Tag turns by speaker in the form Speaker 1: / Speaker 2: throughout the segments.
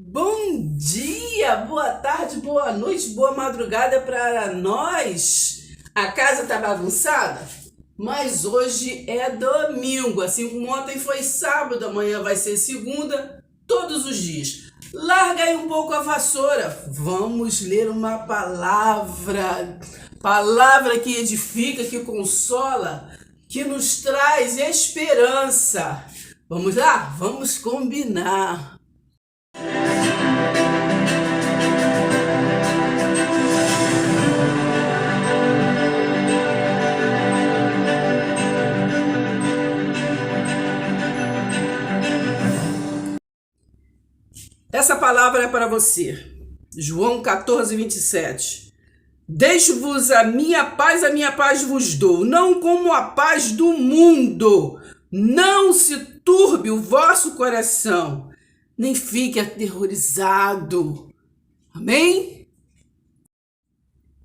Speaker 1: Bom dia, boa tarde, boa noite, boa madrugada para nós. A casa tá bagunçada, mas hoje é domingo, assim como ontem foi sábado, amanhã vai ser segunda, todos os dias. Larga aí um pouco a vassoura, vamos ler uma palavra, palavra que edifica, que consola, que nos traz esperança. Vamos lá? Vamos combinar. Essa palavra é para você. João 14, 27. Deixo-vos a minha paz vos dou, não como a paz do mundo. Não se turbe o vosso coração, nem fique aterrorizado. Amém?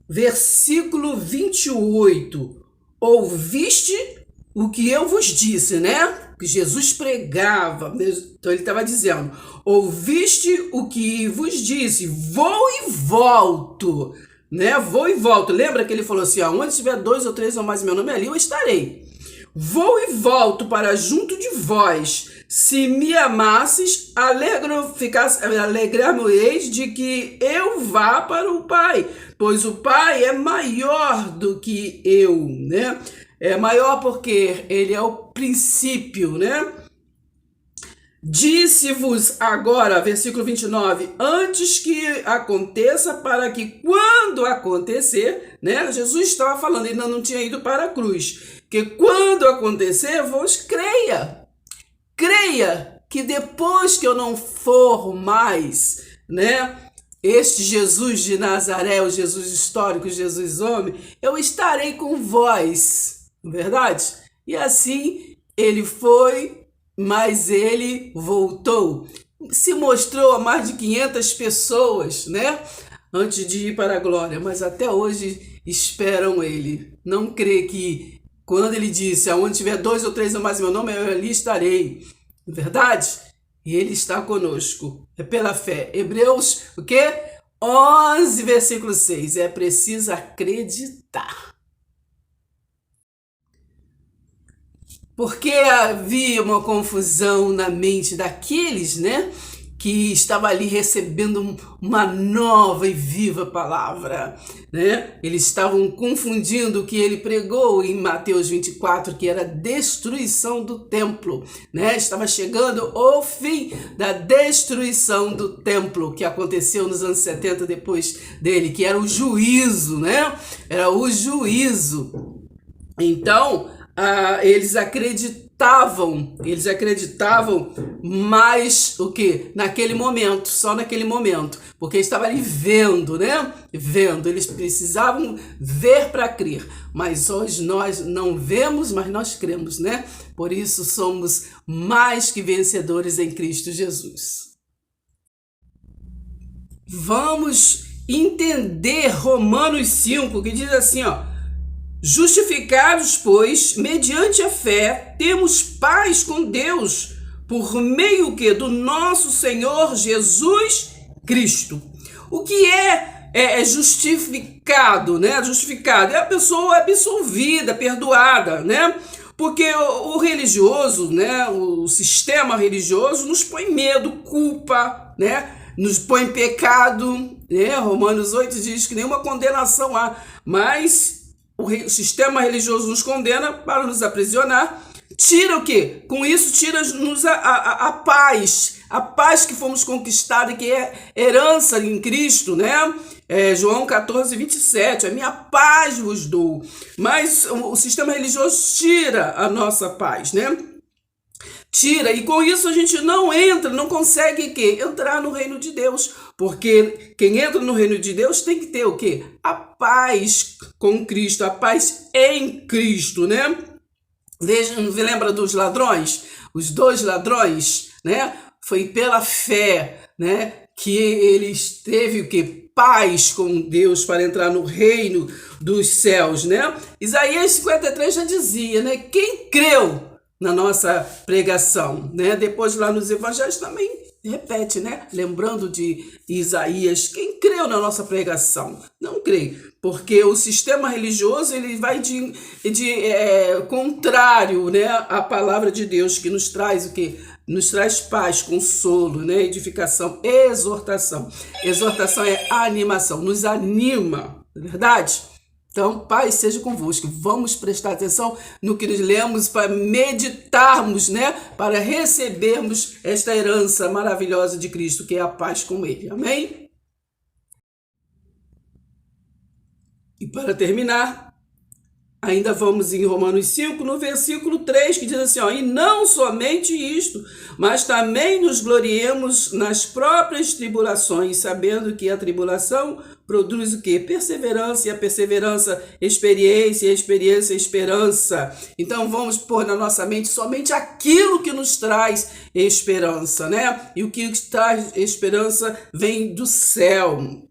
Speaker 1: Versículo 28. Ouviste o que eu vos disse, né? Que Jesus pregava. Então ele estava dizendo: ouviste o que vos disse, vou e volto, né? Vou e volto. Lembra que ele falou assim: onde tiver 2 ou 3 ou mais meu nome, ali eu estarei. Vou e volto para junto de vós. Se me amasses, alegrar-me-eis de que eu vá para o Pai, pois o Pai é maior do que eu, né? É maior porque ele é o princípio, né? Disse-vos agora, versículo 29, antes que aconteça, para que quando acontecer, né? Jesus estava falando, ele ainda não tinha ido para a cruz, que quando acontecer, vos creia. Creia que depois que eu não for mais, né? Este Jesus de Nazaré, o Jesus histórico, o Jesus homem, eu estarei com vós, verdade? E assim ele foi, mas ele voltou. Se mostrou a mais de 500 pessoas, né? Antes de ir para a glória, mas até hoje esperam ele. Não crê que quando ele disse, aonde tiver 2 ou 3 ou mais meu nome, eu ali estarei. Verdade? E ele está conosco. É pela fé. Hebreus, o quê? 11, versículo 6. É preciso acreditar. Porque havia uma confusão na mente daqueles, né? Que estava ali recebendo uma nova e viva palavra, né? Eles estavam confundindo o que ele pregou em Mateus 24, que era a destruição do templo, né? Estava chegando o fim da destruição do templo, que aconteceu nos anos 70 depois dele, que era o juízo, né? Era o juízo. Então, eles acreditavam, mas o que? Naquele momento, só naquele momento, porque estava ali vendo, né? Vendo, eles precisavam ver para crer, mas hoje nós não vemos, mas nós cremos, né? Por isso somos mais que vencedores em Cristo Jesus. Vamos entender Romanos 5, que diz assim, ó: justificados, pois, mediante a fé, temos paz com Deus, por meio que do nosso Senhor Jesus Cristo. O que é justificado, né? Justificado é a pessoa absolvida, perdoada, né? Porque o religioso, né? O sistema religioso nos põe medo, culpa, né? Nos põe pecado, né? Romanos 8 diz que nenhuma condenação há, mas o sistema religioso nos condena para nos aprisionar. Tira o quê? Com isso, tira-nos a paz que fomos conquistados, que é herança em Cristo, né? João 14, 27, a minha paz vos dou. Mas o sistema religioso tira a nossa paz, né? Tira, e com isso a gente não entra, não consegue o quê? Entrar no reino de Deus, porque quem entra no reino de Deus tem que ter o quê? A paz com Cristo, a paz em Cristo, né? Veja, lembra dos ladrões? Os 2 ladrões, né? Foi pela fé, né? Que eles teve o quê? Paz com Deus para entrar no reino dos céus, né? Isaías 53 já dizia, né? Quem creu na nossa pregação, né? Depois lá nos evangelhos também repete, né? Lembrando de Isaías, quem creu na nossa pregação? Não crê, porque o sistema religioso ele vai de contrário, né? À palavra de Deus, que nos traz o quê? Nos traz paz, consolo, né? Edificação, exortação. Exortação é animação, nos anima, não é verdade? Então, paz seja convosco. Vamos prestar atenção no que nos lemos para meditarmos, né? Para recebermos esta herança maravilhosa de Cristo, que é a paz com Ele. Amém? E para terminar, ainda vamos em Romanos 5, no versículo 3, que diz assim, ó, e não somente isto, mas também nos gloriemos nas próprias tribulações, sabendo que a tribulação produz o quê? Perseverança, e a perseverança, experiência, e a experiência, esperança. Então vamos pôr na nossa mente somente aquilo que nos traz esperança, né? E o que traz esperança vem do céu.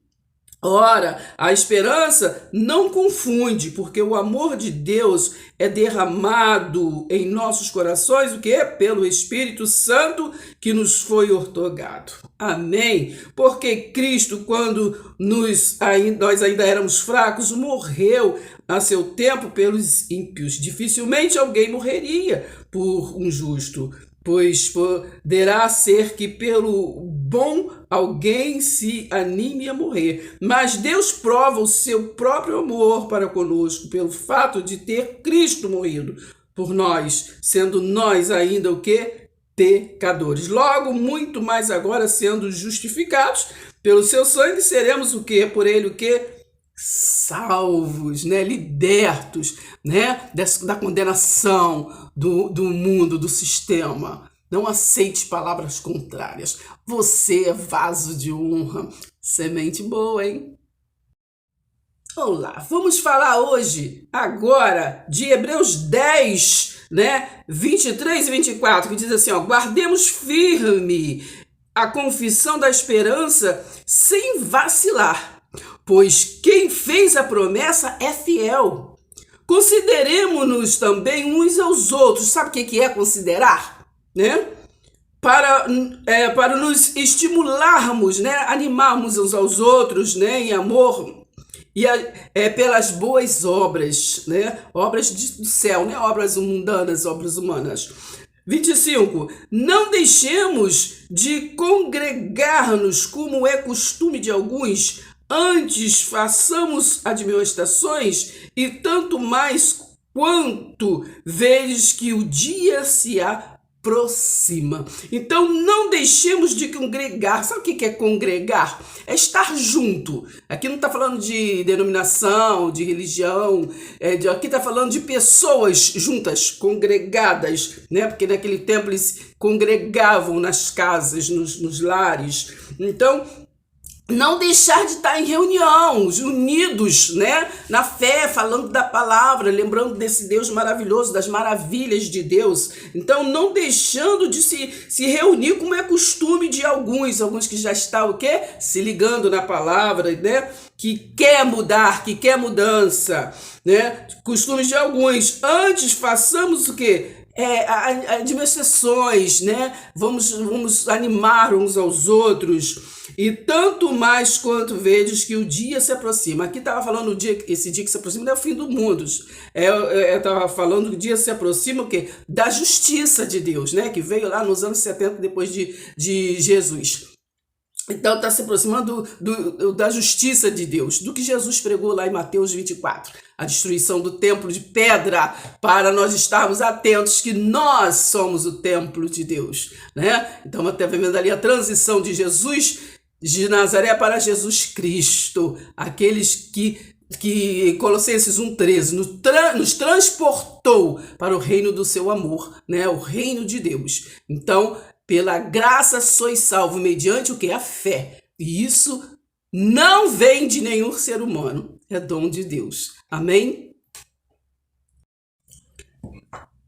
Speaker 1: Ora, a esperança não confunde, porque o amor de Deus é derramado em nossos corações, o quê? Pelo Espírito Santo que nos foi outorgado. Amém? Porque Cristo, quando nós ainda éramos fracos, morreu a seu tempo pelos ímpios. Dificilmente alguém morreria por um justo, pois poderá ser que pelo bom alguém se anime a morrer. Mas Deus prova o seu próprio amor para conosco pelo fato de ter Cristo morrido por nós, sendo nós ainda o quê? Pecadores. Logo, muito mais agora, sendo justificados pelo seu sangue, seremos o quê? Por ele o quê? Salvos, né? Libertos, né? Da condenação do mundo, do sistema. Não aceite palavras contrárias. Você é vaso de honra. Semente boa, hein? Olá, vamos falar hoje, agora, de Hebreus 10, né? 23 e 24, que diz assim, ó, guardemos firme a confissão da esperança sem vacilar, pois quem fez a promessa é fiel. Consideremos-nos também uns aos outros. Sabe o que é considerar? Né? Para nos estimularmos, né? Animarmos uns aos outros, né? Em amor e pelas boas obras, né? Obras do céu, né? Obras mundanas, obras humanas. 25. Não deixemos de congregar-nos como é costume de alguns, antes façamos admoestações, e tanto mais quanto vedes que o dia se aproxima. Então não deixemos de congregar. Sabe o que é congregar? É estar junto. Aqui não está falando de denominação, de religião, aqui está falando de pessoas juntas, congregadas, né? Porque naquele tempo eles congregavam nas casas, nos lares. Então, não deixar de estar em reunião, unidos, né, na fé, falando da palavra, lembrando desse Deus maravilhoso, das maravilhas de Deus. Então, não deixando de se reunir, como é costume de alguns que já estão o quê? Se ligando na palavra, né, que quer mudar, que quer mudança, né, costumes de alguns. Antes, façamos o quê? Admoestações, né? Vamos animar uns aos outros, e tanto mais quanto vedes que o dia se aproxima. Aqui estava falando esse dia que se aproxima é o fim do mundo. Estava falando que o dia se aproxima o quê? Da justiça de Deus, né? Que veio lá nos anos 70 depois de Jesus. Então está se aproximando da justiça de Deus, do que Jesus pregou lá em Mateus 24. A destruição do templo de pedra, para nós estarmos atentos que nós somos o templo de Deus, né? Então até vendo ali a transição de Jesus de Nazaré para Jesus Cristo, aqueles que Colossenses 1,13 nos transportou para o reino do seu amor, né? O reino de Deus. Então, pela graça sois salvos mediante o que? A fé. E isso não vem de nenhum ser humano, é dom de Deus. Amém?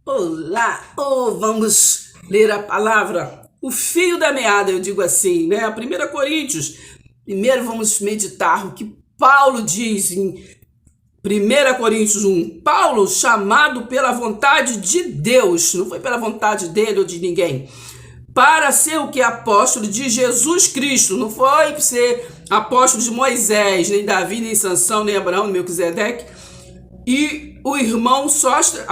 Speaker 1: Olá! Vamos ler a palavra. O fio da meada, eu digo assim, né? 1 Coríntios. Primeiro vamos meditar o que Paulo diz em 1 Coríntios 1, Paulo, chamado pela vontade de Deus, não foi pela vontade dele ou de ninguém, para ser o que? Apóstolo de Jesus Cristo, não foi para ser apóstolo de Moisés, nem Davi, nem Sansão, nem Abraão, nem Melquisedeque, e o irmão Sóster,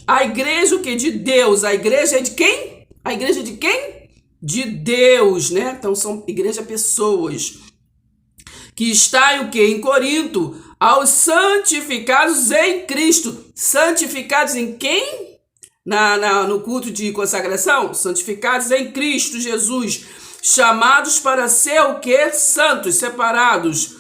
Speaker 1: a igreja o que? De Deus, a igreja é de quem? A igreja de quem? De Deus, né? Então são igreja pessoas, que está o que? Em Corinto, aos santificados em Cristo. Santificados em quem? No culto de consagração? Santificados em Cristo Jesus, chamados para ser o que? Santos, separados,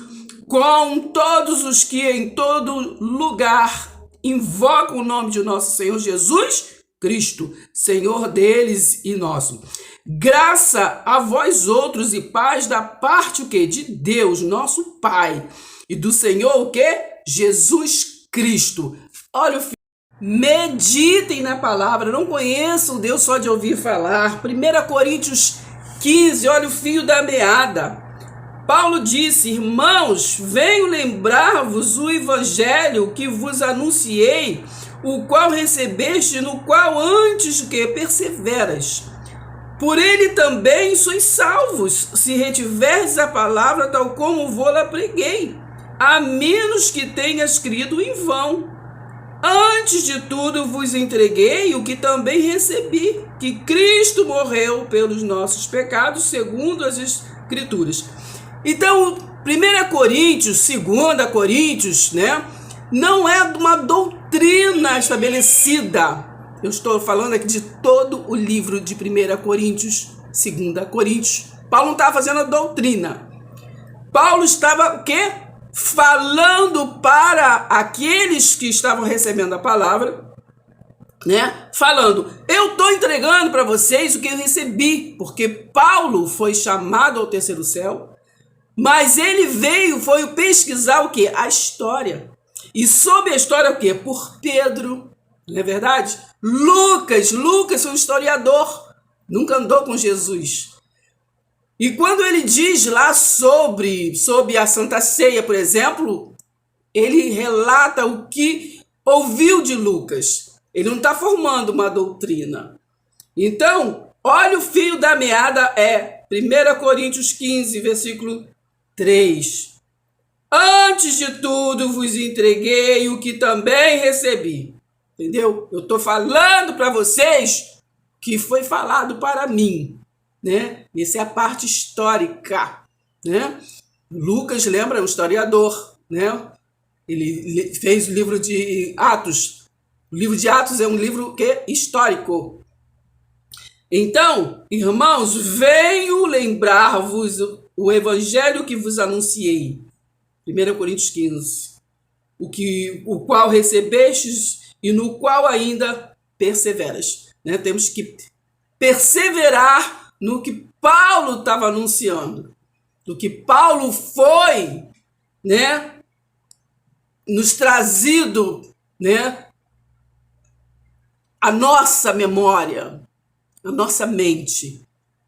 Speaker 1: com todos os que em todo lugar invocam o nome de nosso Senhor Jesus Cristo, Senhor deles e nosso. Graça a vós outros e paz da parte o que? De Deus, nosso Pai, e do Senhor o que? Jesus Cristo. Olha o filho. Meditem na palavra, não conheçam Deus só de ouvir falar. 1 Coríntios 15, olha o fio da meada. Paulo disse: irmãos, venho lembrar-vos o evangelho que vos anunciei, o qual recebeste, no qual antes que perseveras. Por ele também sois salvos, se retiverdes a palavra tal como vou-la preguei, a menos que tenhas crido em vão. Antes de tudo vos entreguei o que também recebi, que Cristo morreu pelos nossos pecados, segundo as Escrituras. Então, 1 Coríntios, 2 Coríntios, né, não é uma doutrina estabelecida. Eu estou falando aqui de todo o livro de 1 Coríntios, 2 Coríntios. Paulo não estava fazendo a doutrina. Paulo estava o quê? Falando para aqueles que estavam recebendo a palavra, né? Falando, eu estou entregando para vocês o que eu recebi, porque Paulo foi chamado ao terceiro céu, mas ele foi pesquisar o quê? A história. E sobre a história o quê? Por Pedro, não é verdade? Lucas foi um historiador, nunca andou com Jesus. E quando ele diz lá sobre a Santa Ceia, por exemplo, ele relata o que ouviu de Lucas. Ele não está formando uma doutrina. Então, olha o fio da meada, é 1 Coríntios 15, versículo 3. Antes de tudo vos entreguei o que também recebi. Entendeu? Eu estou falando para vocês que foi falado para mim, né? Essa é a parte histórica, né? Lucas, lembra, é um historiador, né? Ele fez o livro de Atos. O livro de Atos é um livro histórico. Então, irmãos, venho lembrar-vos o evangelho que vos anunciei. 1 Coríntios 15. O qual recebestes e no qual ainda perseveras. Né? Temos que perseverar no que Paulo estava anunciando, no que Paulo foi, né, nos trazido, né, a nossa memória, a nossa mente.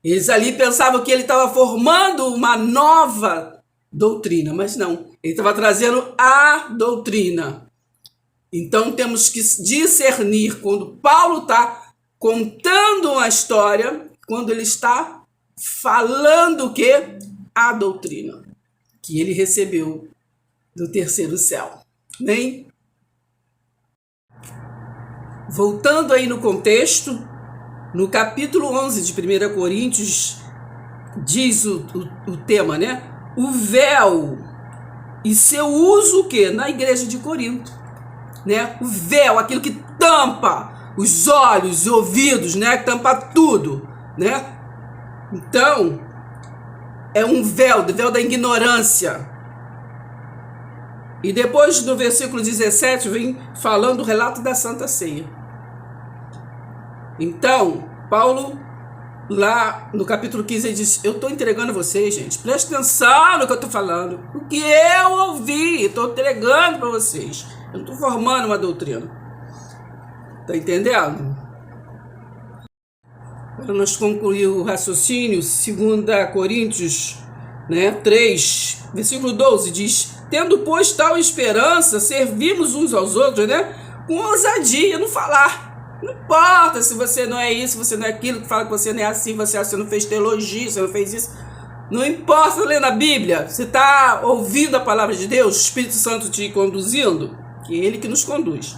Speaker 1: Eles ali pensavam que ele estava formando uma nova doutrina, mas não, ele estava trazendo a doutrina. Então temos que discernir quando Paulo está contando uma história, quando ele está falando o quê? A doutrina que ele recebeu do terceiro céu. Bem, voltando aí no contexto, no capítulo 11 de 1 Coríntios, diz o tema, né? O véu e seu uso o quê? Na igreja de Corinto. Né? O véu, aquilo que tampa os olhos e ouvidos, né? Que tampa tudo, né? Então, é um véu da ignorância. E depois, no versículo 17, vem falando o relato da Santa Ceia. Então, Paulo, lá no capítulo 15, ele diz, eu estou entregando a vocês, gente, preste atenção no que eu estou falando. O que eu ouvi, estou entregando para vocês. Eu não estou formando uma doutrina. Está entendendo? Para nós concluir o raciocínio, 2 Coríntios, né, 3, versículo 12 diz: tendo, pois, tal esperança, servimos uns aos outros, né? Com ousadia no falar. Não importa se você não é isso, você não é aquilo, que fala que você não é assim, você não fez teologia, você não fez isso. Não importa ler na Bíblia, você está ouvindo a palavra de Deus, o Espírito Santo te conduzindo, que é Ele que nos conduz.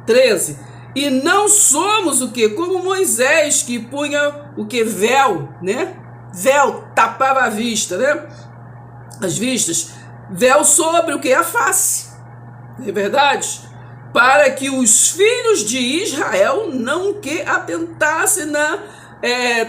Speaker 1: 13. E não somos o que? Como Moisés, que punha o que? Véu, né? Véu tapava a vista, né? As vistas. Véu sobre o que? A face. Não é verdade? Para que os filhos de Israel não que atentassem na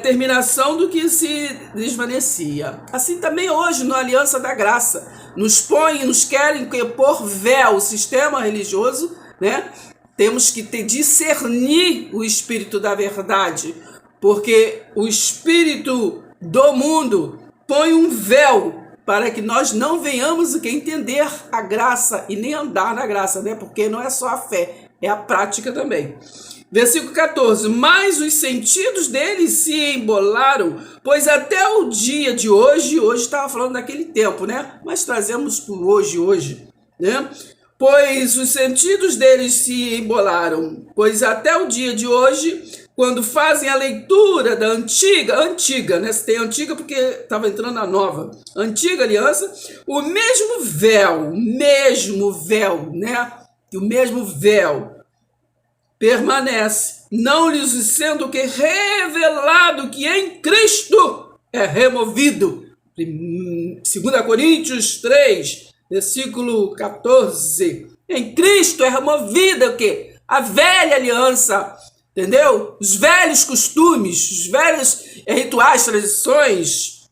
Speaker 1: terminação do que se desvanecia. Assim também hoje, na Aliança da Graça, nos põem, nos querem pôr véu, o sistema religioso, né? Temos que discernir o espírito da verdade, porque o espírito do mundo põe um véu para que nós não venhamos entender a graça e nem andar na graça, né? Porque não é só a fé, é a prática também. Versículo 14. Mas os sentidos deles se embolaram, pois até o dia de hoje estava falando daquele tempo, né? Mas trazemos para hoje, né? Pois os sentidos deles se embolaram, pois até o dia de hoje, quando fazem a leitura da antiga, né? Se tem antiga porque estava entrando a nova, antiga aliança, o mesmo véu, né? O mesmo véu permanece, não lhes sendo que revelado que em Cristo é removido. 2 Coríntios 3, versículo 14. Em Cristo é removida o quê? A velha aliança, entendeu? Os velhos costumes, os velhos rituais, tradições.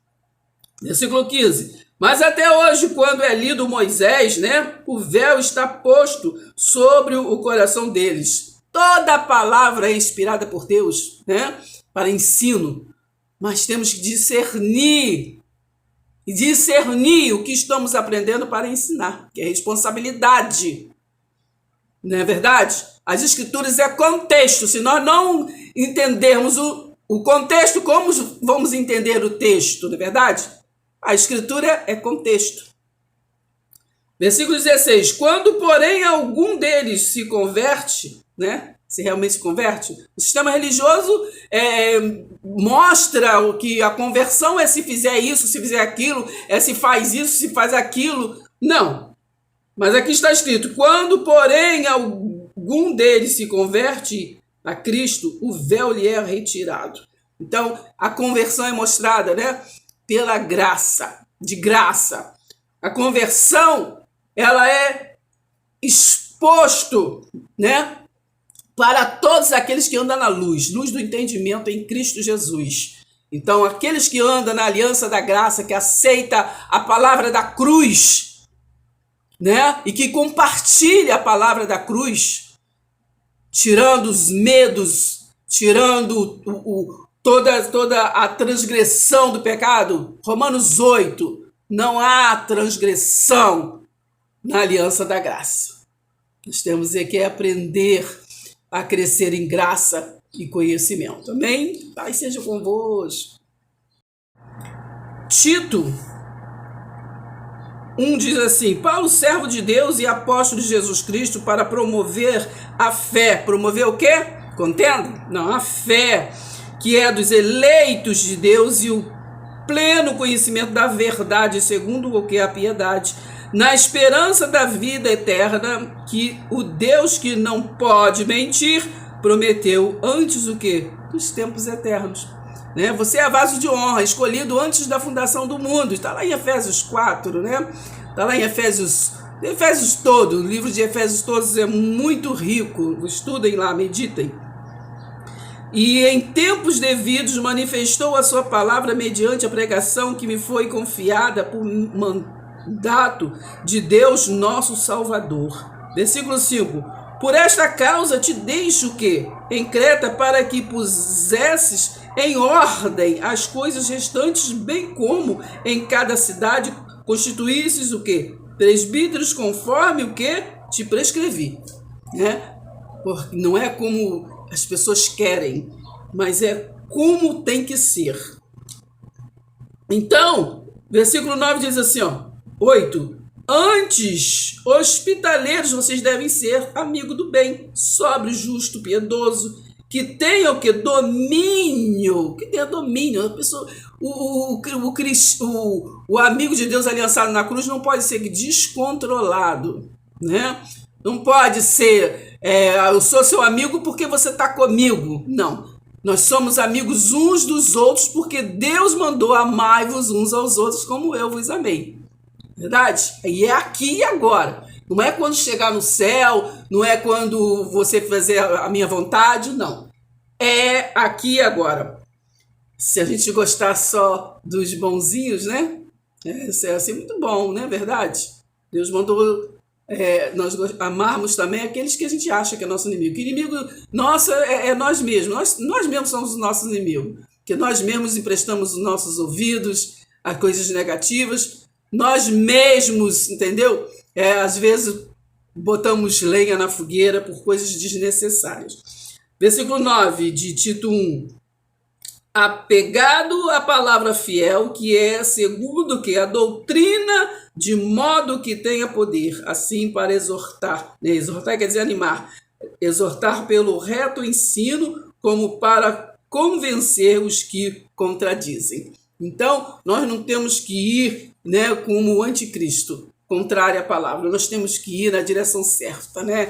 Speaker 1: Versículo 15. Mas até hoje, quando é lido Moisés, né, o véu está posto sobre o coração deles. Toda a palavra é inspirada por Deus, né, para ensino. Mas temos que discernir o que estamos aprendendo para ensinar, que é responsabilidade. Não é verdade? As escrituras é contexto. Se nós não entendermos o contexto, como vamos entender o texto, não é verdade? A escritura é contexto. Versículo 16. Quando, porém, algum deles se converte, né? Se realmente se converte, o sistema religioso mostra o que a conversão é se fizer isso, se fizer aquilo, se faz isso, se faz aquilo. Não. Mas aqui está escrito: quando, porém, algum deles se converte a Cristo, o véu lhe é retirado. Então, a conversão é mostrada, né, pela graça, de graça. A conversão, ela é exposto, né, para todos aqueles que andam na luz do entendimento em Cristo Jesus. Então, aqueles que andam na aliança da graça, que aceita a palavra da cruz, né, e que compartilha a palavra da cruz, tirando os medos, tirando toda a transgressão do pecado. Romanos 8, não há transgressão na aliança da graça. Nós temos que aprender a crescer em graça e conhecimento. Amém? Pai seja convosco. Tito 1 diz assim: Paulo, servo de Deus e apóstolo de Jesus Cristo, para promover a fé. Promover o quê? Contenda? Não, a fé, que é dos eleitos de Deus, e o pleno conhecimento da verdade, segundo o que é a piedade, na esperança da vida eterna, que o Deus que não pode mentir prometeu antes o quê? Dos tempos eternos. Né? Você é vaso de honra, escolhido antes da fundação do mundo. Está lá em Efésios 4, né? Está lá em Efésios todo. O livro de Efésios todos é muito rico. Estudem lá, meditem. E em tempos devidos manifestou a sua palavra mediante a pregação que me foi confiada por mandato de Deus nosso Salvador. Versículo 5. Por esta causa te deixo que em Creta, para que pusesses em ordem as coisas restantes, bem como em cada cidade constituísses o quê? Presbíteros, conforme o que te prescrevi. Né? Porque não é como as pessoas querem, mas é como tem que ser. Então, versículo 9 diz assim, ó: 8. Antes, hospitaleiros, vocês devem ser amigo do bem, sóbrio, justo, piedoso, que tenha o que? Domínio. Que tenha domínio. A pessoa, o amigo de Deus aliançado na cruz não pode ser descontrolado, né? Não pode ser, eu sou seu amigo porque você está comigo. Não. Nós somos amigos uns dos outros porque Deus mandou amai-vos uns aos outros como eu vos amei. Verdade? E é aqui e agora. Não é quando chegar no céu, não é quando você fazer a minha vontade, não. É aqui e agora. Se a gente gostar só dos bonzinhos, né? Isso é assim muito bom, né? Verdade? Deus mandou nós amarmos também aqueles que a gente acha que é nosso inimigo. Que inimigo nosso é nós mesmos. Nós mesmos somos os nossos inimigos. Que nós mesmos emprestamos os nossos ouvidos a coisas negativas. Nós mesmos, entendeu? Às vezes botamos lenha na fogueira por coisas desnecessárias. Versículo 9 de Tito 1. Apegado à palavra fiel, que é segundo que a doutrina, de modo que tenha poder, assim para exortar. Exortar quer dizer animar. Exortar pelo reto ensino, como para convencer os que contradizem. Então, nós não temos que ir, né, como o anticristo, contrário à palavra. Nós temos que ir na direção certa, né?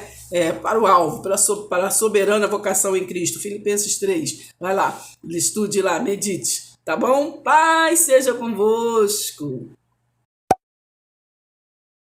Speaker 1: Para o alvo, para a soberana vocação em Cristo. Filipenses 3. Vai lá, estude lá, medite. Tá bom? Paz seja convosco.